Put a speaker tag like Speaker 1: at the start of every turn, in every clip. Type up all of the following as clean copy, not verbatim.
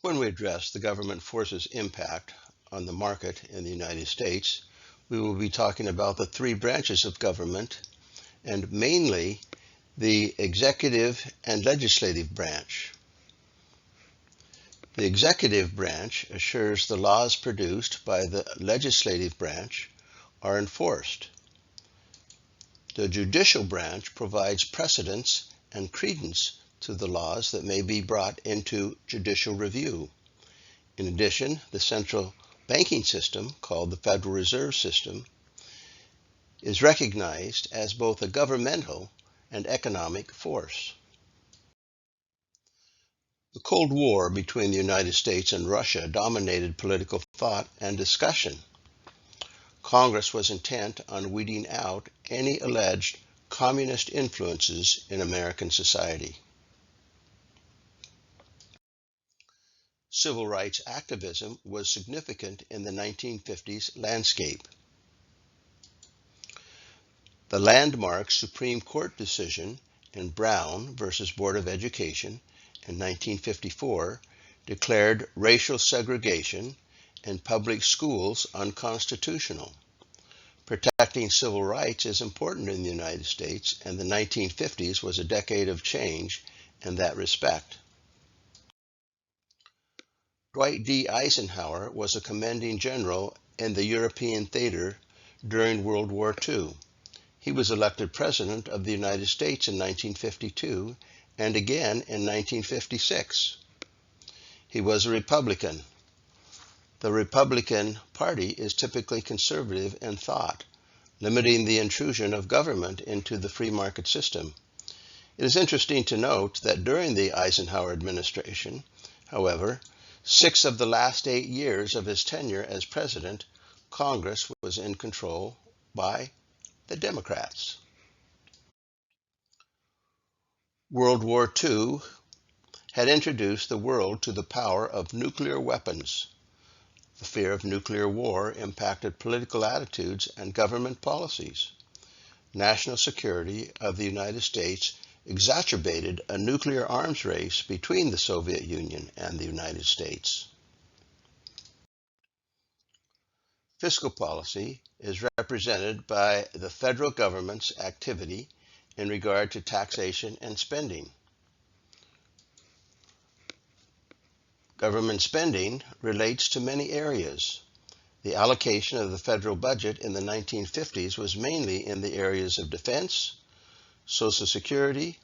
Speaker 1: When we address the government force's impact on the market in the United States, we will be talking about the three branches of government, and mainly the executive and legislative branch. The executive branch assures the laws produced by the legislative branch are enforced. The judicial branch provides precedence and credence to the laws that may be brought into judicial review. In addition, the central banking system, called the Federal Reserve System, is recognized as both a governmental and economic force. The Cold War between the United States and Russia dominated political thought and discussion. Congress was intent on weeding out any alleged communist influences in American society. Civil rights activism was significant in the 1950s landscape. The landmark Supreme Court decision in Brown versus Board of Education in 1954 declared racial segregation in public schools unconstitutional. Protecting civil rights is important in the United States, and the 1950s was a decade of change in that respect. Dwight D. Eisenhower was a commanding general in the European theater during World War II. He was elected President of the United States in 1952 and again in 1956. He was a Republican. The Republican Party is typically conservative in thought, limiting the intrusion of government into the free market system. It is interesting to note that during the Eisenhower administration, however, 6 of the last 8 years of his tenure as president, Congress was in control by the Democrats. World War II had introduced the world to the power of nuclear weapons. The fear of nuclear war impacted political attitudes and government policies. National security of the United States exacerbated a nuclear arms race between the Soviet Union and the United States. Fiscal policy is represented by the federal government's activity in regard to taxation and spending. Government spending relates to many areas. The allocation of the federal budget in the 1950s was mainly in the areas of defense, Social Security,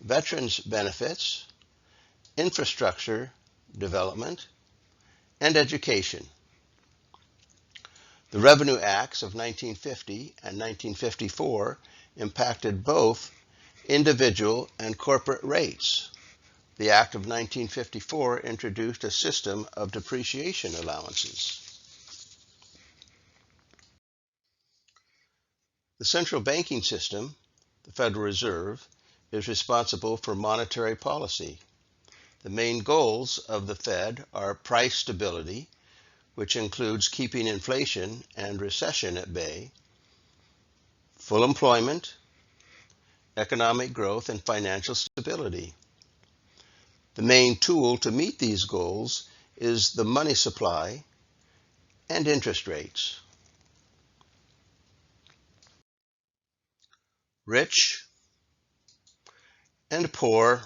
Speaker 1: veterans benefits, infrastructure development, and education. The Revenue Acts of 1950 and 1954 impacted both individual and corporate rates. The Act of 1954 introduced a system of depreciation allowances. The central banking system, the Federal Reserve, is responsible for monetary policy. The main goals of the Fed are price stability, which includes keeping inflation and recession at bay, full employment, economic growth, and financial stability. The main tool to meet these goals is the money supply and interest rates. Rich and poor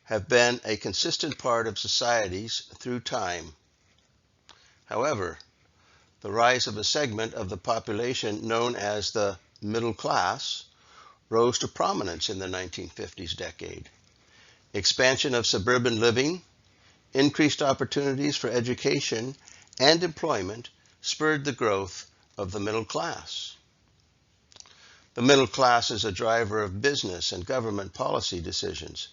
Speaker 1: have been a consistent part of societies through time. However, the rise of a segment of the population known as the middle class rose to prominence in the 1950s decade. Expansion of suburban living, increased opportunities for education and employment spurred the growth of the middle class. The middle class is a driver of business and government policy decisions.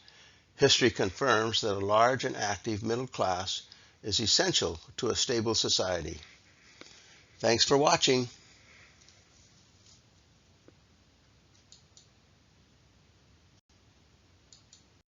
Speaker 1: History confirms that a large and active middle class is essential to a stable society. Thanks for watching.